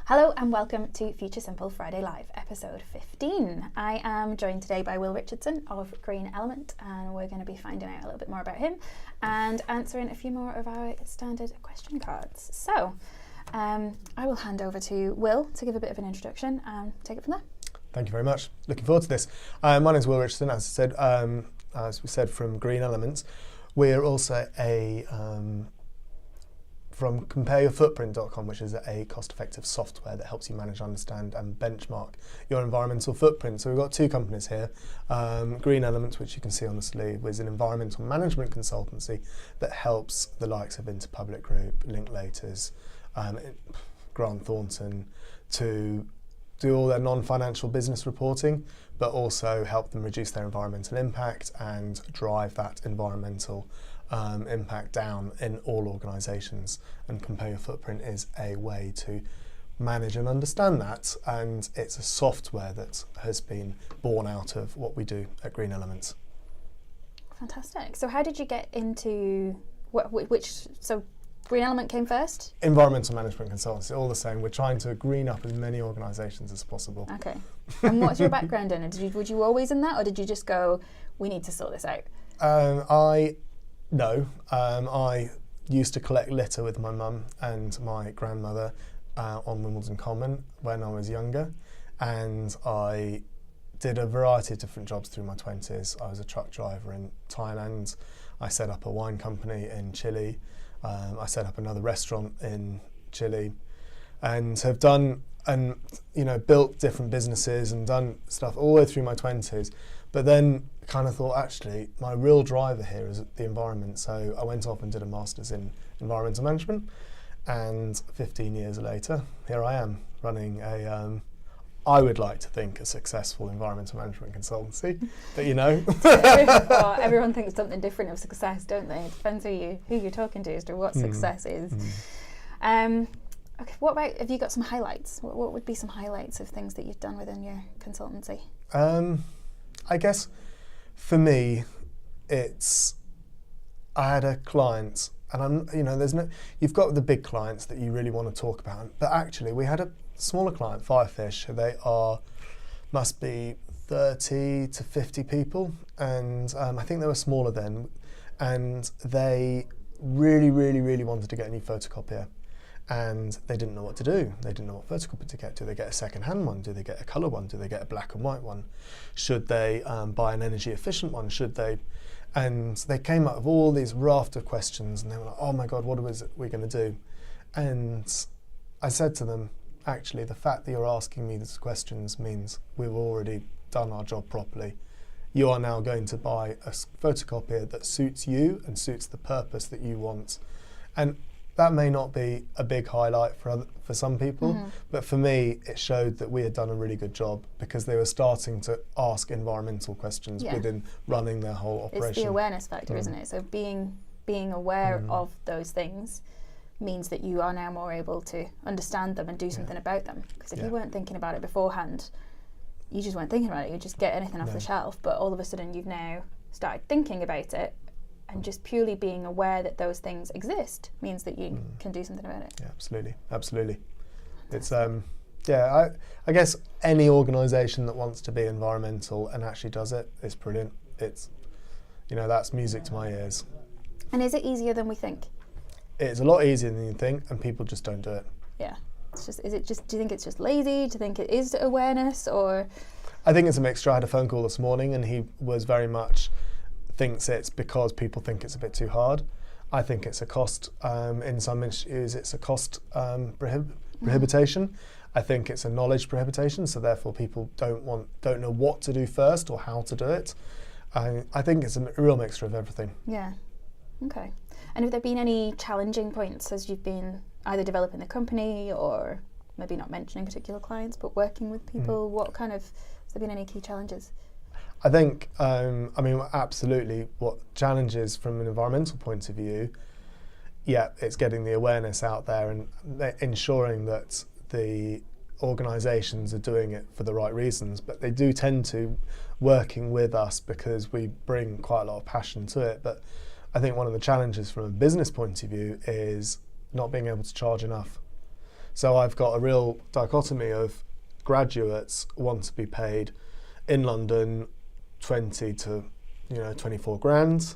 Hello and welcome to Future Simple Friday Live, episode 15. I am joined today by Will Richardson of Green Element, and we're going to be finding out a little bit more about him and answering a few more of our standard question cards. So I will hand over to Will to give a bit of an introduction and take it from there. Thank you very much. Looking forward to this. My name is Will Richardson, as we said, from Green Element. We're also from compareyourfootprint.com, which is a cost-effective software that helps you manage, understand and benchmark your environmental footprint. So we've got two companies here. Green Element, which you can see on the sleeve, is an environmental management consultancy that helps the likes of Interpublic Group, Linklaters, Grant Thornton to do all their non-financial business reporting, but also help them reduce their environmental impact and drive that environmental impact down in all organisations. And Compare Your Footprint is a way to manage and understand that, and it's a software that has been born out of what we do at Green Elements. Fantastic. So how did you get into so Green Element came first? Environmental management consultancy, all the same. We're trying to green up as many organisations as possible. Okay. And what's your background in it? Were you always in that, or did you just go, we need to sort this out? I used to collect litter with my mum and my grandmother on Wimbledon Common when I was younger, and I did a variety of different jobs through my 20s. I was a truck driver in Thailand. I set up a wine company in Chile. I set up another restaurant in Chile, and have done and built different businesses and done stuff all the way through my 20s. But then kind of thought, actually, my real driver here is the environment. So I went off and did a master's in environmental management, and 15 years later, here I am running I would like to think a successful environmental management consultancy, but Well, everyone thinks something different of success, don't they? It depends who you're talking to as to what success is. Okay, what about, have you got some highlights? What would be some highlights of things that you've done within your consultancy? I guess for me, I had a client, and you've got the big clients that you really want to talk about, but actually we had a smaller client, Firefish. They must be 30 to 50 people, and I think they were smaller then, and they really, really, really wanted to get a new photocopier, and they didn't know what to do. They didn't know what photocopier to get. Do they get a second-hand one? Do they get a colour one? Do they get a black and white one? Should they buy an energy-efficient one? Should they? And they came up with all these raft of questions, and they were like, oh my God, what are we going to do? And I said to them, actually, the fact that you're asking me these questions means we've already done our job properly. You are now going to buy a photocopier that suits you and suits the purpose that you want. And that may not be a big highlight for some people, but for me, it showed that we had done a really good job, because they were starting to ask environmental questions within running their whole operation. It's the awareness factor, isn't it? So being aware of those things means that you are now more able to understand them and do something about them. Because if you weren't thinking about it beforehand, you just weren't thinking about it, you just get anything off the shelf, but all of a sudden you've now started thinking about it, and just purely being aware that those things exist means that you can do something about it. Yeah, absolutely. It's I guess any organisation that wants to be environmental and actually does it is brilliant. It's that's music to my ears. And is it easier than we think? It's a lot easier than you think, and people just don't do it. Yeah. Do you think it's just lazy? Do you think it is awareness, or? I think it's a mixture. I had a phone call this morning, and he was very much thinks it's because people think it's a bit too hard. I think it's a cost, in some issues it's a cost prohibition. I think it's a knowledge prohibition, so therefore people don't know what to do first or how to do it. I think it's a real mixture of everything. Yeah. Okay. And have there been any challenging points as you've been either developing the company, or maybe not mentioning particular clients, but working with people? Has there been any key challenges? I think, absolutely, what challenges from an environmental point of view, it's getting the awareness out there and ensuring that the organisations are doing it for the right reasons, but they do tend to working with us because we bring quite a lot of passion to it. But I think one of the challenges from a business point of view is not being able to charge enough. So I've got a real dichotomy of graduates want to be paid in London 20 to 24 grand,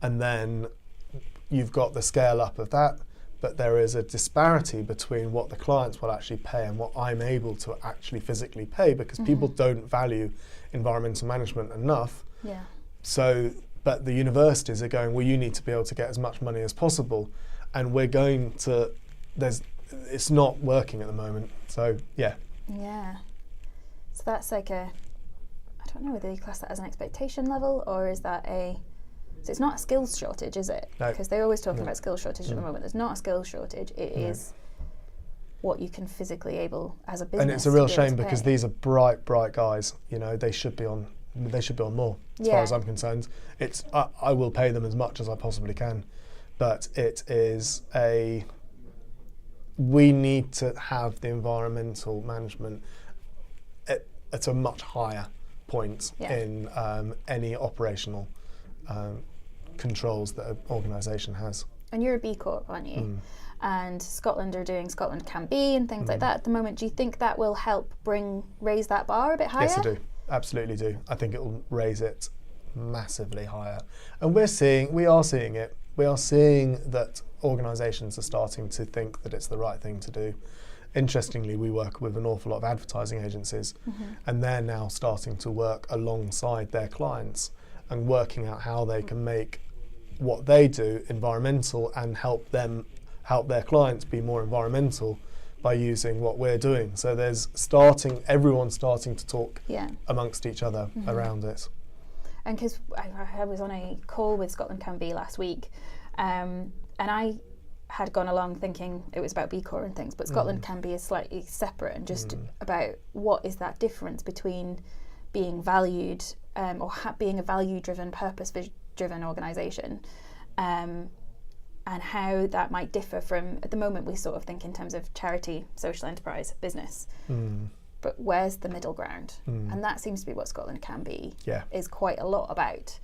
and then you've got the scale up of that, but there is a disparity between what the clients will actually pay and what I'm able to actually physically pay, because people don't value environmental management enough. Yeah. So, but the universities are going, well, you need to be able to get as much money as possible, and we're going to, it's not working at the moment. So, yeah. Yeah. So that's like I don't know whether you class that as an expectation level, or is that so it's not a skills shortage, is it? No. Because they're always talking about skills shortage at the moment. There's not a skills shortage. It is what you can physically able as a business. And it's a real to be able shame to because pay. these are bright guys. They should be on more, as far as I'm concerned. It's I will pay them as much as I possibly can, but it is we need to have the environmental management at a much higher point in any operational controls that an organisation has. And you're a B Corp, aren't you? And Scotland are doing Scotland Can Be and things like that at the moment. Do you think that will help raise that bar a bit higher? Yes, I do. Absolutely do. I think it will raise it massively higher. And we are seeing it. We are seeing that organisations are starting to think that it's the right thing to do. Interestingly, we work with an awful lot of advertising agencies, and they're now starting to work alongside their clients and working out how they can make what they do environmental and help their clients be more environmental by using what we're doing. So everyone's starting to talk amongst each other around it. And because I was on a call with Scotland Can Be last week, and I had gone along thinking it was about B Corp and things, but Scotland Can Be is slightly separate and just about what is that difference between being valued or being a value-driven, purpose-driven organisation, and how that might differ from, at the moment we sort of think in terms of charity, social enterprise, business. But where's the middle ground? And that seems to be what Scotland Can Be is quite a lot about.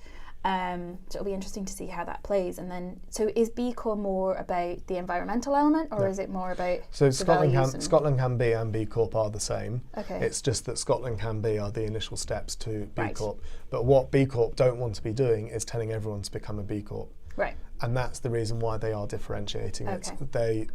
So it'll be interesting to see how that plays. And then, so is B Corp more about the environmental element, or is it more about the Scotland Can Be and B Corp are the same. Okay. It's just that Scotland Can Be are the initial steps to B Corp. But what B Corp don't want to be doing is telling everyone to become a B Corp. Right. And that's the reason why they are differentiating it. They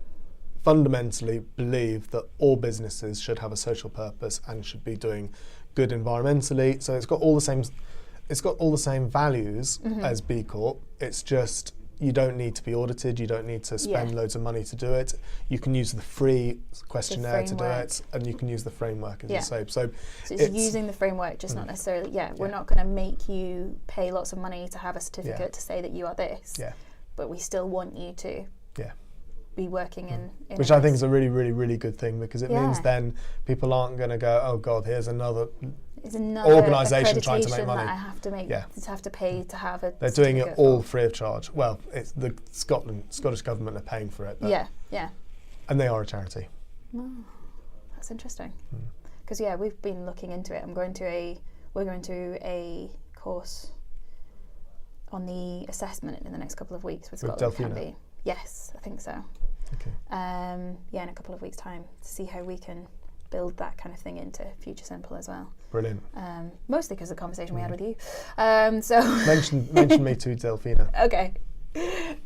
fundamentally believe that all businesses should have a social purpose and should be doing good environmentally. So it's got all the same values as B Corp. It's just you don't need to be audited. You don't need to spend loads of money to do it. You can use the free questionnaire to do it, and you can use the framework, as you say. So it's using the framework, just not necessarily. We're not going to make you pay lots of money to have a certificate to say that you are this. But we still want you to be working in which I think is a really, really, really good thing, because it means then people aren't going to go, oh God, here's another organisation trying to make money. That I have to make, to have to pay to have a. They're doing it all free of charge. Well, it's the Scottish government are paying for it. But and they are a charity. Oh, that's interesting. Because we've been looking into it. We're going to a course on the assessment in the next couple of weeks with Scotland Can Be. Yes, I think so. Okay. In a couple of weeks' time, to see how we can build that kind of thing into Future Simple as well. Brilliant. Mostly because of the conversation we had with you. So mention me to Delphina. Okay.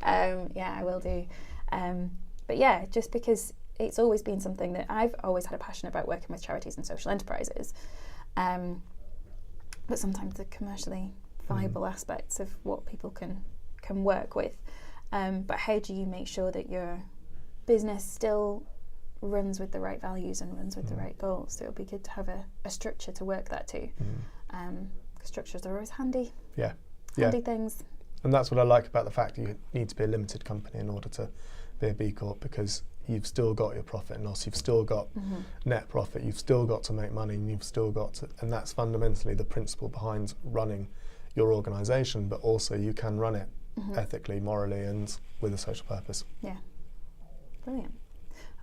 I will do. But just because it's always been something that I've always had a passion about, working with charities and social enterprises. But sometimes the commercially viable aspects of what people can work with. But how do you make sure that your business still runs with the right values and runs with the right goals? So it'll be good to have a structure to work that to. Structures are always handy. Handy things. And that's what I like about the fact that you need to be a limited company in order to be a B Corp, because you've still got your profit and loss, you've still got net profit, you've still got to make money, and you've still got to, and that's fundamentally the principle behind running your organisation, but also you can run it ethically, morally, and with a social purpose. Yeah. Brilliant.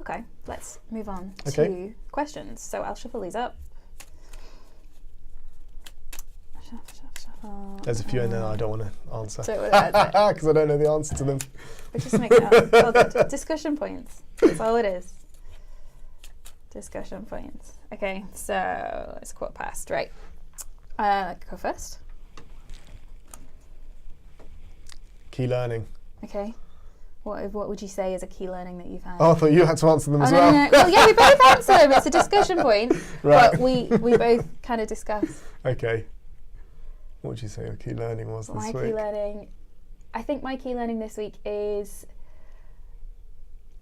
Okay, let's move on to questions. So I'll shuffle these up. Shuffle. There's a few in there I don't want to answer. Because I don't know the answer to them. We're just making up. Discussion points. That's all it is. Discussion points. Okay, so it's 1:15. Right. Go first. Key learning. Okay. What would you say is a key learning that you've had? Oh, I thought you had to answer them as no, well. No. Well, yeah, we both answer them. It's a discussion point. Right. But we both kind of discuss. Okay. What would you say your key learning was this week? My key learning, I think my key learning this week is,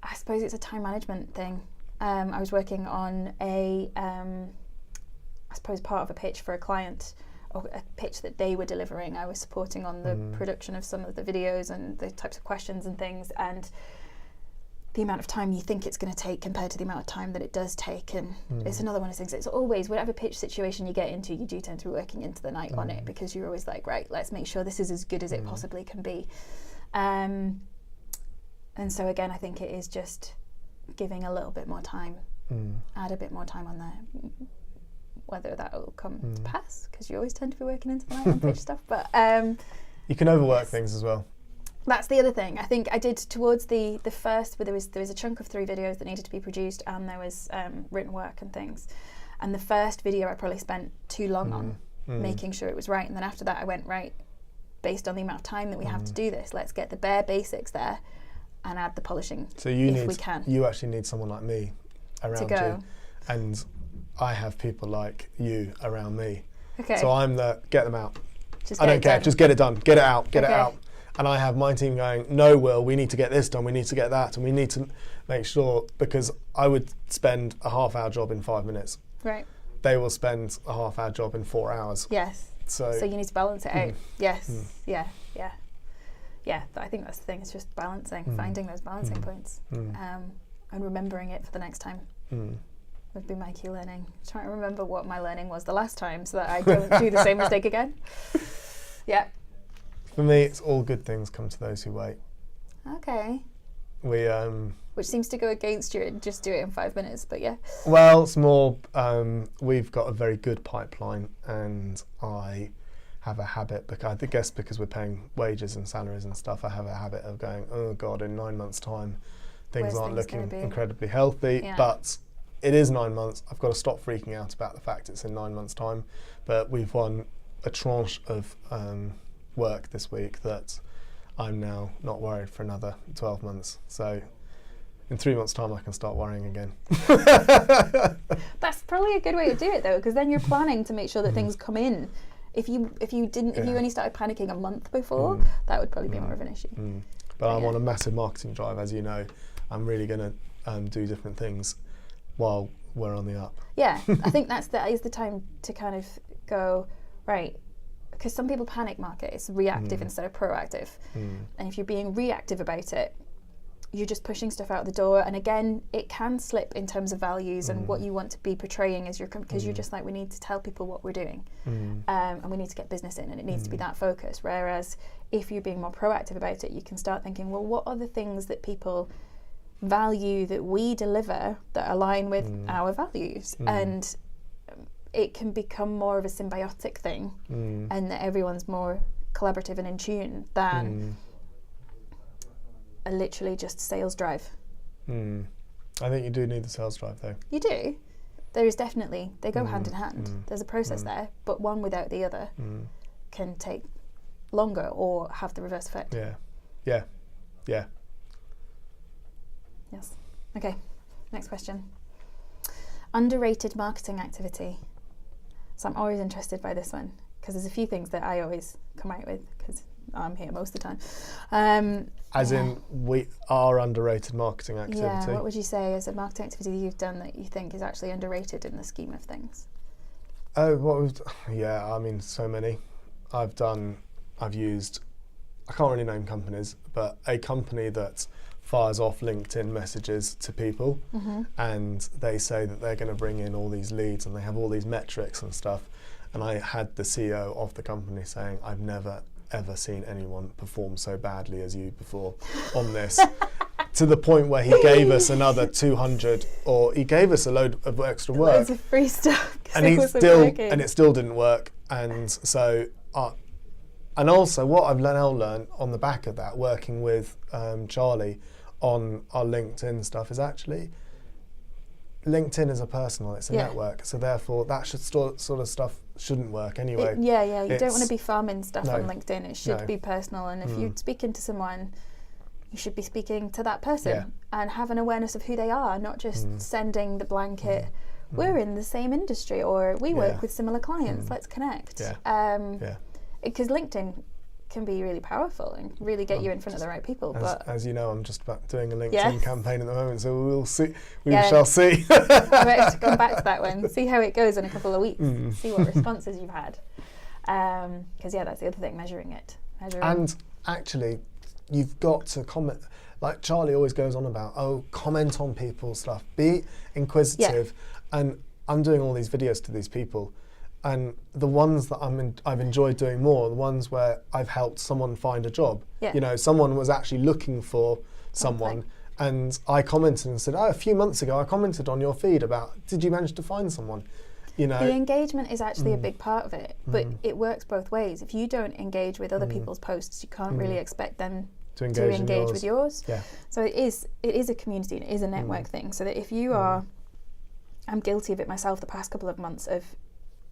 I suppose it's a time management thing. I was working on I suppose part of a pitch for a client, or a pitch that they were delivering. I was supporting on the production of some of the videos and the types of questions and things, and the amount of time you think it's going to take compared to the amount of time that it does take. And it's another one of those things. It's always, whatever pitch situation you get into, you do tend to be working into the night on it, because you're always like, right, let's make sure this is as good as it possibly can be. And so again, I think it is just giving a little bit more time, add a bit more time on there. Whether that will come to pass, because you always tend to be working into the night on pitch stuff. But you can overwork things as well. That's the other thing. I think I did towards the first, where there was a chunk of 3 videos that needed to be produced, and there was written work and things. And the first video I probably spent too long on, making sure it was right. And then after that I went, right, based on the amount of time that we have to do this, let's get the bare basics there and add the polishing we can. You actually need someone like me around you. And I have people like you around me. Okay. So I'm get them out. Just I don't care, just get it done, get it out, get it out. And I have my team going, no, Will, we need to get this done, we need to get that, and we need to make sure, because I would spend a half-hour job in 5 minutes. Right. They will spend a half-hour job in 4 hours. Yes. So you need to balance it out. Yes. Yeah. I think that's the thing. It's just balancing, finding those balancing points, and remembering it for the next time. Would be my key learning. Trying to remember what my learning was the last time, so that I don't do the same mistake again. Yeah. For me, it's all good things come to those who wait. Okay. Which seems to go against you. Just do it in 5 minutes, but yeah. Well, it's more. We've got a very good pipeline, and I have a habit, because I guess because we're paying wages and salaries and stuff, I have a habit of going, oh God, in 9 months' time, things aren't looking incredibly healthy. Yeah. But it is 9 months. I've got to stop freaking out about the fact it's in 9 months' time. But we've won a tranche of work this week that I'm now not worried for another 12 months. So in 3 months' time, I can start worrying again. That's probably a good way to do it, though, because then you're planning to make sure that things come in. If you only started panicking a month before, that would probably be more of an issue. But I'm on a massive marketing drive, as you know. I'm really going to do different things while we're on the up. Yeah, I think that is the time to kind of go, right, because some people panic market. It's reactive instead of proactive. And if you're being reactive about it, you're just pushing stuff out the door. And again, it can slip in terms of values and what you want to be portraying as because you're just like, we need to tell people what we're doing, and we need to get business in, and it needs to be that focus. Whereas if you're being more proactive about it, you can start thinking, well, what are the things that people value that we deliver that align with our values? And it can become more of a symbiotic thing, and that everyone's more collaborative and in tune than a literally just sales drive. I think you do need the sales drive, though. You do. There is definitely, they go hand in hand. There's a process there, but one without the other can take longer or have the reverse effect. Yeah. Yes. Okay, next question. Underrated marketing activity. So I'm always interested by this one, because there's a few things that I always come out with, because I'm here most of the time. As in, we are underrated marketing activity. Yeah, what would you say is a marketing activity that you've done that you think is actually underrated in the scheme of things? Oh, I mean, so many. I've used, I can't really name companies, but a company that fires off LinkedIn messages to people, and they say that they're going to bring in all these leads, and they have all these metrics and stuff. And I had the CEO of the company saying, I've never ever seen anyone perform so badly as you before on this, to the point where he gave us another 200, or he gave us a load of extra work. Loads of free stuff. And it still didn't work. And so, and also what I've now learned on the back of that, working with Charlie on our LinkedIn stuff, is actually LinkedIn is a personal, it's a network, so therefore that sort of stuff shouldn't work anyway. You don't want to be farming stuff on LinkedIn. It should be personal, and if you're speaking to someone, you should be speaking to that person and have an awareness of who they are, not just sending the blanket, we're in the same industry, or we work with similar clients, let's connect. Because LinkedIn can be really powerful and really get you in front of the right people. As you know, I'm just about doing a LinkedIn campaign at the moment, so we'll see. We shall see. I might have to come back to that one, see how it goes in a couple of weeks, see what responses you've had. Because that's the other thing, measuring it. And actually, you've got to comment. Like Charlie always goes on about, comment on people's stuff, be inquisitive. And I'm doing all these videos to these people, and the ones that I've enjoyed doing more, the ones where I've helped someone find a job. Someone was actually looking for someone, and I commented and said, a few months ago I commented on your feed about, did you manage to find someone? The engagement is actually a big part of it, but it works both ways. If you don't engage with other people's posts, you can't really expect them to engage with yours. So it is a community, and it is a network thing, so that if you are, I'm guilty of it myself the past couple of months, of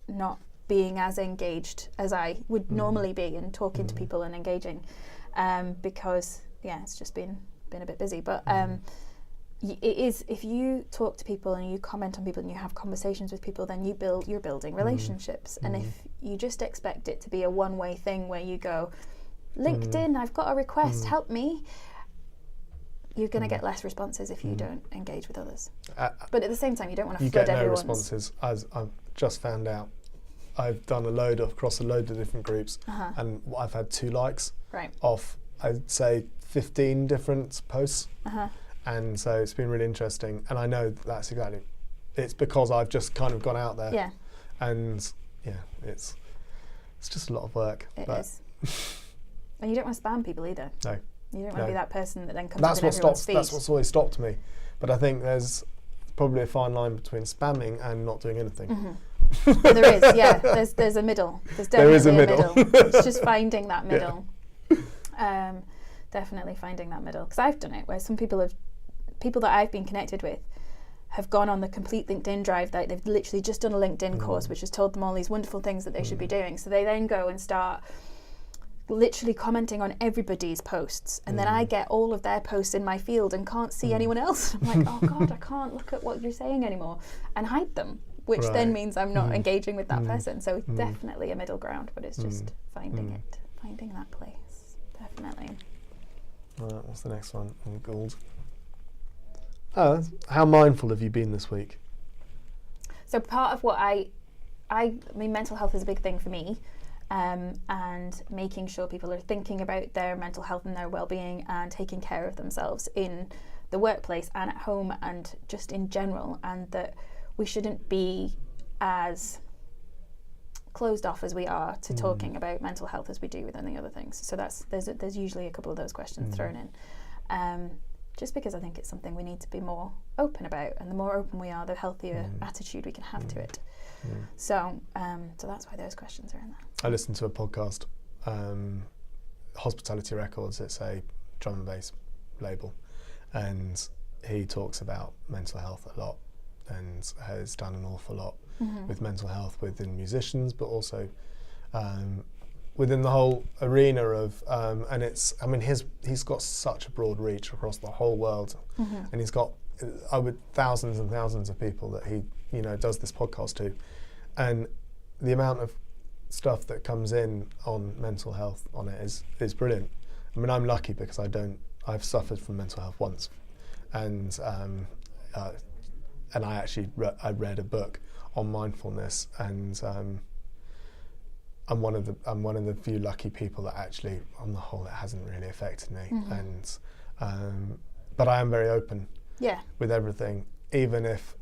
not being as engaged as I would normally be in talking to people and engaging, because it's just been a bit busy. But it is, if you talk to people and you comment on people and you have conversations with people, then you're building relationships. And if you just expect it to be a one-way thing where you go, LinkedIn, I've got a request, help me, you're going to get less responses if you don't engage with others. But at the same time, you don't want to flood everyone's. You get no responses, as I've just found out. I've done across a load of different groups, and I've had 2 likes off, I'd say, 15 different posts. And so it's been really interesting. And I know that's exactly, it's because I've just kind of gone out there. And it's just a lot of work. It is. And you don't want to spam people either. No. You don't want to be that person that then comes up in everyone's feed. That's what's always stopped me. But I think there's probably a fine line between spamming and not doing anything. There is, there's a middle. There's definitely a middle. It's just finding that middle. Definitely finding that middle. Because I've done it where some people that I've been connected with have gone on the complete LinkedIn drive. That they've literally just done a LinkedIn course which has told them all these wonderful things that they should be doing. So they then go and start literally commenting on everybody's posts, and then I get all of their posts in my field and can't see anyone else. I'm like, oh God, I can't look at what you're saying anymore, and hide them, which then means I'm not engaging with that person. So definitely a middle ground, but it's just finding that place. Definitely. Right, what's the next one? Oh, gold. How mindful have you been this week? So part of what I mean, mental health is a big thing for me. And making sure people are thinking about their mental health and their well-being and taking care of themselves in the workplace and at home and just in general, and that we shouldn't be as closed off as we are to talking about mental health as we do with any other things. So there's usually a couple of those questions thrown in, just because I think it's something we need to be more open about, and the more open we are, the healthier attitude we can have to it. So that's why those questions are in there. I listened to a podcast, Hospitality Records. It's a drum and bass label, and he talks about mental health a lot, and has done an awful lot with mental health within musicians, but also within the whole arena of, and he's got such a broad reach across the whole world, and he's got thousands and thousands of people that he does this podcast to, and the amount of stuff that comes in on mental health on it is brilliant. I mean, I'm lucky because I've suffered from mental health once, and I actually read a book on mindfulness, and I'm one of the few lucky people that actually, on the whole, it hasn't really affected me, and but I am very open with everything, even if,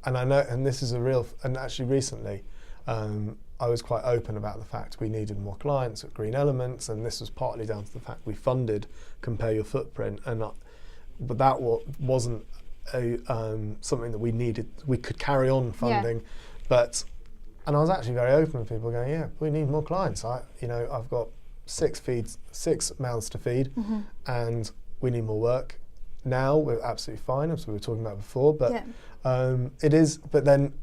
and I know, and this is and actually recently, I was quite open about the fact we needed more clients at Green Elements, and this was partly down to the fact we funded Compare Your Footprint, but that wasn't something that we needed. We could carry on funding, and I was actually very open with people going, we need more clients. I've got 6 mouths to feed, and we need more work, now we're absolutely fine, as we were talking about before, but Yeah. it is, but then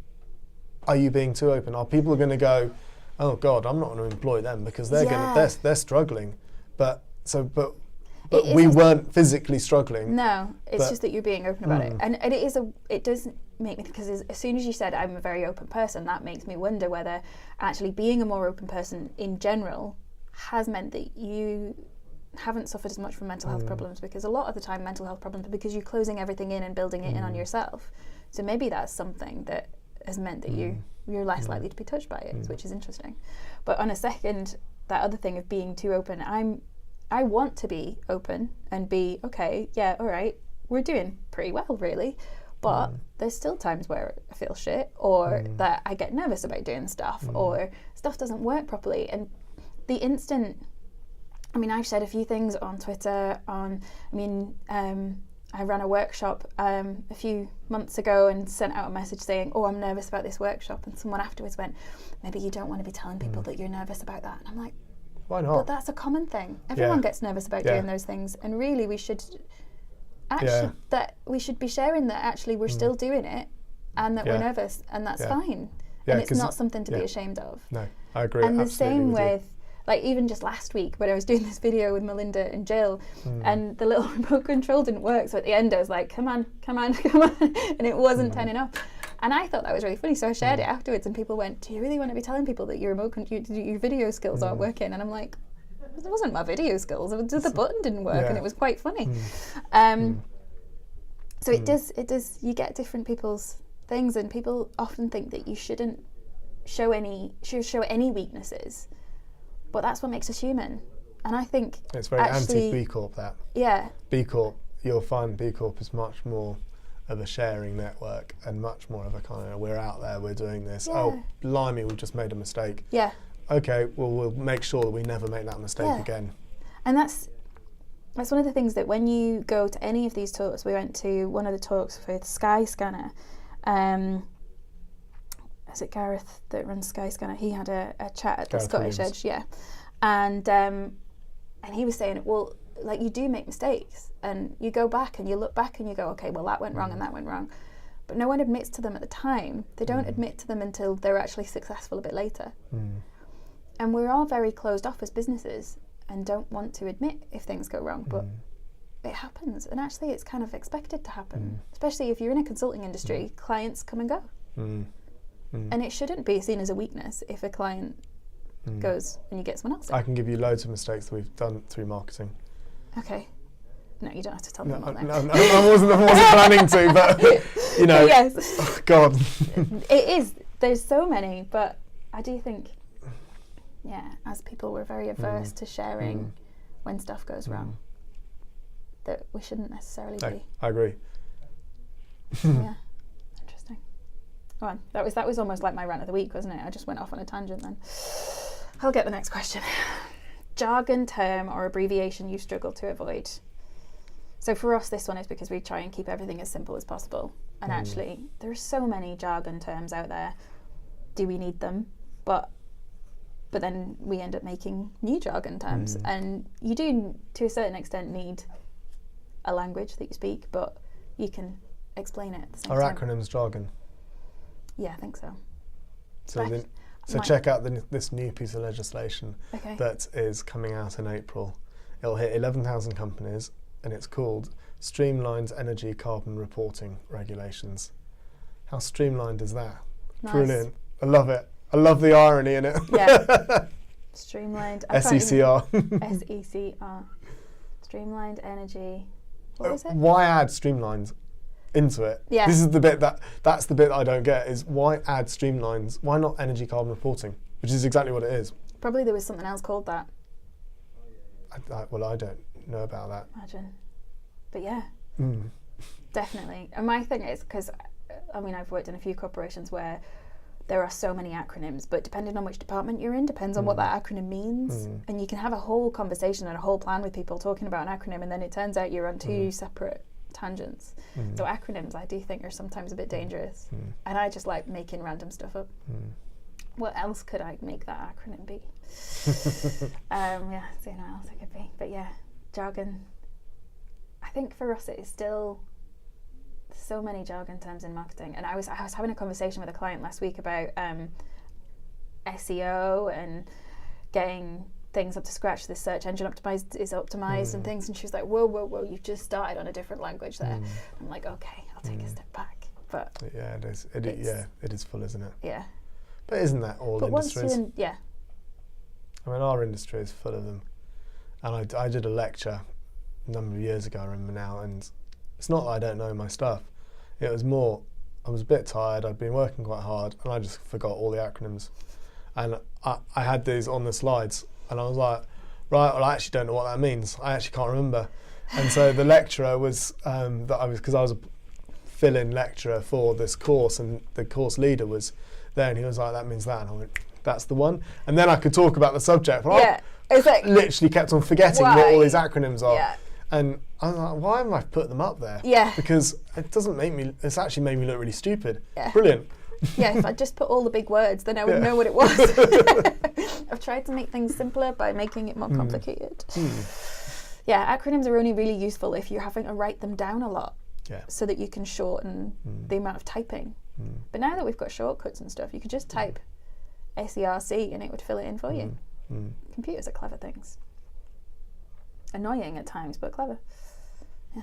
are you being too open? Are people going to go, oh God, I'm not going to employ them because they're struggling, but we weren't physically struggling. No, it's just that you're being open about it, and it does make me, because as soon as you said I'm a very open person, that makes me wonder whether actually being a more open person in general has meant that you haven't suffered as much from mental health problems, because a lot of the time mental health problems are because you're closing everything in and building it in on yourself. So maybe that's something that has meant that you're less likely to be touched by it, which is interesting. But on a second, that other thing of being too open, I want to be open and be, okay, yeah, all right, we're doing pretty well really, but there's still times where I feel shit, or that I get nervous about doing stuff, or stuff doesn't work properly. And the instant, I mean, I've said a few things on Twitter, I ran a workshop a few months ago and sent out a message saying, oh, I'm nervous about this workshop, and someone afterwards went, maybe you don't want to be telling people that you're nervous about that. And I'm like, why not? But that's a common thing. Everyone gets nervous about doing those things, and really we should be sharing that actually we're still doing it, and that we're nervous, and that's fine. And it's not something to be ashamed of. No, I agree. And the same with, like, even just last week when I was doing this video with Melinda and Jill, and the little remote control didn't work, so at the end I was like, come on, and it wasn't turning up. And I thought that was really funny, so I shared it afterwards, and people went, do you really want to be telling people that your your video skills aren't working? And I'm like, it wasn't my video skills, it was just the button didn't work, and it was quite funny. So it does, you get different people's things, and people often think that you shouldn't show any weaknesses, but that's what makes us human. And I think it's very anti-B Corp, that. Yeah. B Corp, you'll find B Corp is much more of a sharing network, and much more of a kind of, we're out there, we're doing this. Oh, blimey, we've just made a mistake. Yeah. Okay, well, we'll make sure that we never make that mistake again. And that's one of the things that when you go to any of these talks, we went to one of the talks with Skyscanner. Is it Gareth that runs Skyscanner? He had a chat at the Scottish Edge, and he was saying, well, like, you do make mistakes, and you go back and you look back and you go, okay, well, that went wrong and that went wrong, but no one admits to them at the time. They don't admit to them until they're actually successful a bit later. And we're all very closed off as businesses and don't want to admit if things go wrong, but it happens, and actually it's kind of expected to happen, especially if you're in a consulting industry. Clients come and go, and it shouldn't be seen as a weakness if a client goes and you get someone else in. I can give you loads of mistakes that we've done through marketing. Okay. No, you don't have to tell them all that. No, I wasn't planning to, but you know. Yes. Oh, God. It is. There's so many, but I do think, as people, we're very averse to sharing when stuff goes wrong. That we shouldn't necessarily be. I agree. Yeah. Interesting. Go on. That was almost like my rant of the week, wasn't it? I just went off on a tangent then. I'll get the next question. Jargon, term, or abbreviation you struggle to avoid. So for us, this one is because we try and keep everything as simple as possible. And actually, there are so many jargon terms out there. Do we need them? But then we end up making new jargon terms. And you do, to a certain extent, need a language that you speak, but you can explain it at the same time. Are acronyms jargon? Yeah, I think so. So check out this new piece of legislation that is coming out in April. It'll hit 11,000 companies, and it's called Streamlined Energy Carbon Reporting Regulations. How streamlined is that? Nice. Brilliant. I love it. I love the irony in it. Yeah. Streamlined. SECR. SECR. Streamlined Energy. What was it? Why add streamlines into it? Yeah. This is the bit that's the bit that I don't get, is why add streamlines? Why not energy carbon reporting? Which is exactly what it is. Probably there was something else called that. I don't know about that. Imagine. But yeah. Definitely. And my thing is, because I've worked in a few corporations where there are so many acronyms, but depending on which department you're in, depends on what that acronym means. And you can have a whole conversation and a whole plan with people talking about an acronym, and then it turns out you're on two separate tangents. So acronyms, I do think, are sometimes a bit dangerous. And I just like making random stuff up. What else could I make that acronym be? See what else it could be. But yeah, jargon. I think for us it is still so many jargon terms in marketing. And I was having a conversation with a client last week about SEO and getting things up to scratch. The search engine optimized and things, and she was like, whoa, you've just started on a different language there. I'm like, okay, I'll take a step back. But yeah, it is. It is full, isn't it? Yeah. But isn't that all industries? I mean, our industry is full of them. And I did a lecture a number of years ago, I remember now, and it's not that I don't know my stuff. It was more, I was a bit tired, I'd been working quite hard, and I just forgot all the acronyms. And I had these on the slides, and I was like, right, well, I actually don't know what that means. I actually can't remember. And so the lecturer was, because I was a fill-in lecturer for this course, and the course leader was there, and he was like, that means that. And I went, that's the one. And then I could talk about the subject. But it's like, I literally kept on forgetting what all these acronyms are. Yeah. And I was like, why have I put them up there? Yeah. Because it doesn't make me, it's actually made me look really stupid. Yeah. Brilliant. Yeah, if I just put all the big words, then I would know what it was. I've tried to make things simpler by making it more complicated. Yeah, acronyms are only really useful if you're having to write them down a lot, so that you can shorten the amount of typing. But now that we've got shortcuts and stuff, you could just type SERC and it would fill it in for you. Computers are clever things. Annoying at times, but clever. Yeah.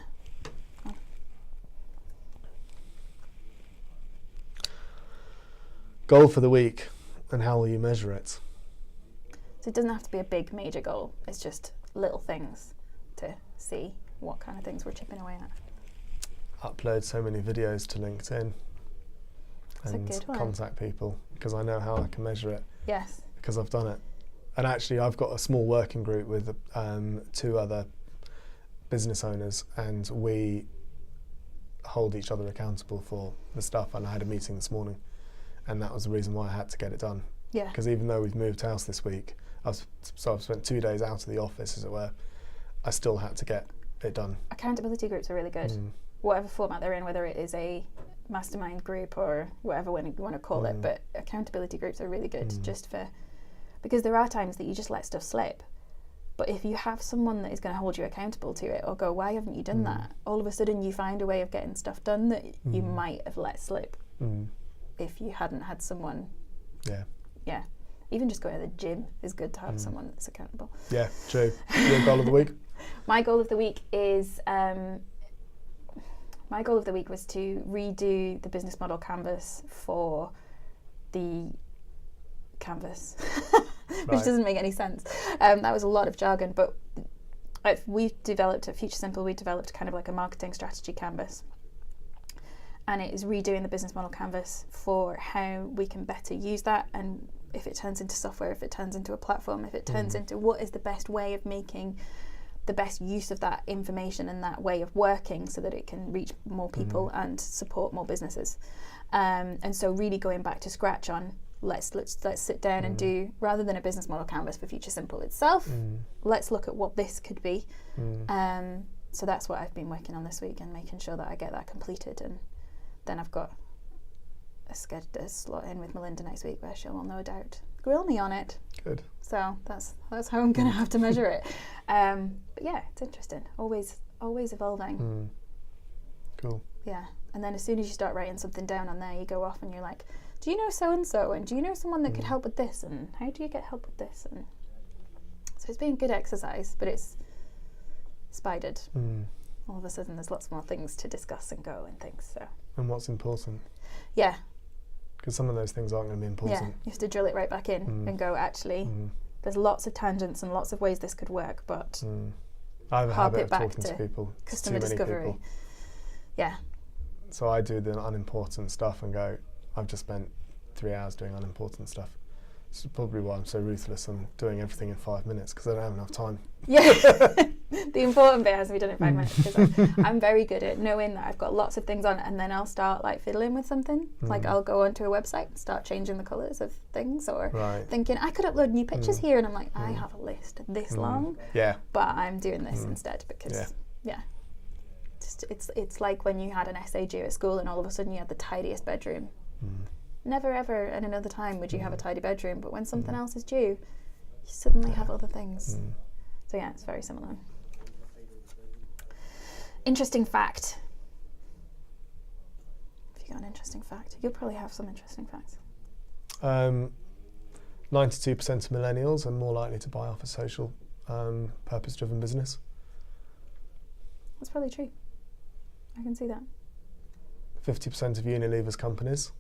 Goal for the week, and how will you measure it? So it doesn't have to be a big major goal. It's just little things to see what kind of things we're chipping away at. Upload so many videos to LinkedIn. That's and a good one. Contact people, because I know how I can measure it. Yes. Because I've done it. And actually I've got a small working group with 2 other business owners, and we hold each other accountable for the stuff. And I had a meeting this morning, and that was the reason why I had to get it done. Yeah. Because even though we've moved house this week, I've spent 2 days out of the office, as it were, I still had to get it done. Accountability groups are really good. Whatever format they're in, whether it is a mastermind group or whatever you want to call it, but accountability groups are really good because there are times that you just let stuff slip. But if you have someone that is going to hold you accountable to it, or go, why haven't you done that? All of a sudden you find a way of getting stuff done that you might have let slip if you hadn't had someone. Yeah. Even just going to the gym is good to have someone that's accountable. Yeah, true. Your goal of the week? My goal of the week is was to redo the business model canvas for the canvas, which doesn't make any sense. That was a lot of jargon, but we developed at Future Simple, we developed kind of like a marketing strategy canvas. And it is redoing the business model canvas for how we can better use that, and if it turns into software, if it turns into a platform, if it turns into what is the best way of making the best use of that information and that way of working so that it can reach more people and support more businesses. And so really going back to scratch on let's sit down and do, rather than a business model canvas for Future Simple itself, let's look at what this could be. So that's what I've been working on this week, and making sure that I get that completed. And then I've got a slot in with Melinda next week where she will no doubt grill me on it. Good. So that's how I'm going to have to measure it. But yeah, it's interesting. Always evolving. Cool. Yeah. And then as soon as you start writing something down on there, you go off and you're like, do you know so-and-so? And do you know someone that could help with this? And how do you get help with this? And so it's been good exercise, but it's spidered. All of a sudden there's lots more things to discuss and go and things. So. And what's important? Yeah. Because some of those things aren't going to be important. Yeah, you have to drill it right back in and go, actually, there's lots of tangents and lots of ways this could work, but I have a harp habit it of back talking to to people. customer too many discovery. People. Yeah. So I do the unimportant stuff and go, I've just spent 3 hours doing unimportant stuff. This is probably why I'm so ruthless. I'm doing everything in 5 minutes because I don't have enough time. Yeah. The important bit has to be done in 5 minutes, because I'm very good at knowing that I've got lots of things on, and then I'll start like fiddling with something. Like I'll go onto a website and start changing the colours of things, or thinking I could upload new pictures here, and I'm like, I have a list this long, but I'm doing this instead because just it's like when you had an essay due at school and all of a sudden you had the tidiest bedroom. Never ever at another time would you have a tidy bedroom, but when something else is due, you suddenly have other things. So yeah, it's very similar. Interesting fact. Have you got an interesting fact? You'll probably have some interesting facts. 92% of millennials are more likely to buy off a social, purpose-driven business. That's probably true. I can see that. 50% of Unilever's companies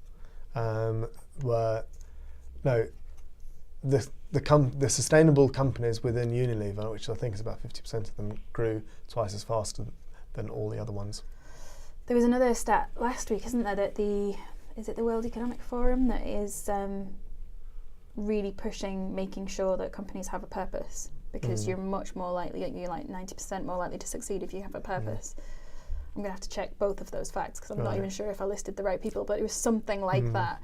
the sustainable companies within Unilever, which I think is about 50% of them, grew twice as fast than all the other ones. There was another stat last week, isn't there, that is it the World Economic Forum that is really pushing making sure that companies have a purpose, because you're much more likely, you're like 90% more likely to succeed if you have a purpose. I'm going to have to check both of those facts because I'm not even sure if I listed the right people, but it was something like that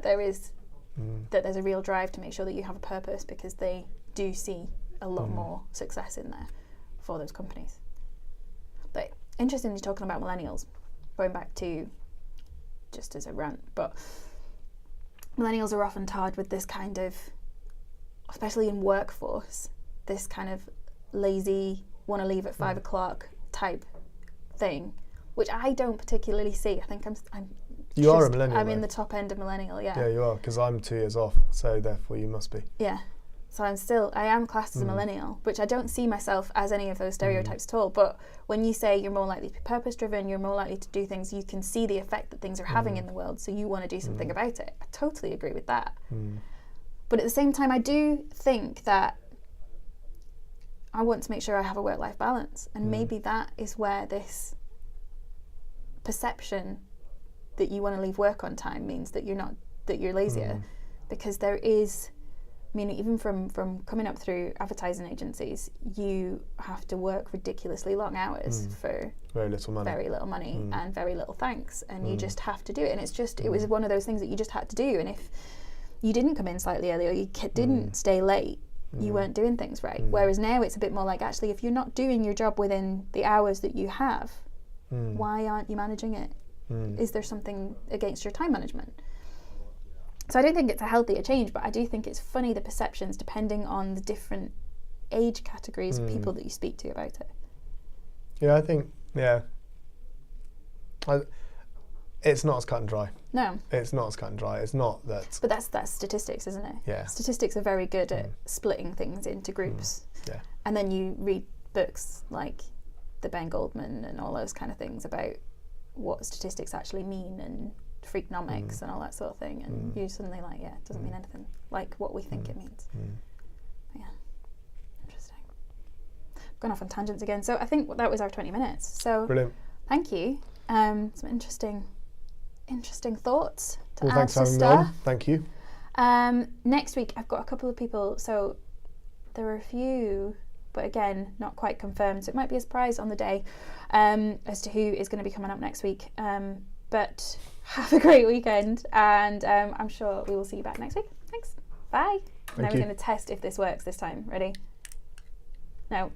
there is, that there's a real drive to make sure that you have a purpose, because they do see a lot more success in there for those companies. But interestingly, talking about millennials, going back to, just as a rant, but millennials are often tarred with this kind of, especially in workforce, this kind of lazy, want to leave at 5 o'clock type thing, which I don't particularly see. I think I'm you are a millennial. I'm in the top end of millennial, yeah. Yeah, you are, because I'm 2 years off, so therefore you must be. Yeah. So I am classed as a millennial, which I don't see myself as any of those stereotypes at all. But when you say you're more likely to be purpose-driven, you're more likely to do things, you can see the effect that things are having in the world, so you want to do something about it. I totally agree with that. But at the same time, I do think that I want to make sure I have a work-life balance. And maybe that is where this perception that you want to leave work on time means that you're lazier. Because there is, I mean, even from coming up through advertising agencies, you have to work ridiculously long hours for very little money and very little thanks, and you just have to do it. And it's just, it was one of those things that you just had to do. And if you didn't come in slightly early, or you didn't stay late, you weren't doing things right. Whereas now it's a bit more like, actually, if you're not doing your job within the hours that you have, why aren't you managing it? Is there something against your time management? So I don't think it's a healthier change, but I do think it's funny, the perceptions, depending on the different age categories of people that you speak to about it. Yeah, I think, it's not as cut and dry. No. It's not as cut and dry. It's not that... But that's statistics, isn't it? Yeah. Statistics are very good at splitting things into groups. Yeah. And then you read books like the Ben Goldman and all those kind of things about what statistics actually mean, and Freakonomics and all that sort of thing, and you're suddenly like, yeah, it doesn't mean anything like what we think it means. Yeah, interesting. I've gone off on tangents again, so I think that was our 20 minutes. So brilliant. Thank you. Some interesting thoughts to add thanks to for having stuff. me on. Thank you. Next week I've got a couple of people, so there are a few, but again, not quite confirmed, so it might be a surprise on the day as to who is going to be coming up next week. But have a great weekend, and I'm sure we will see you back next week. Thanks. Bye. Now we're going to test if this works this time. Ready? No.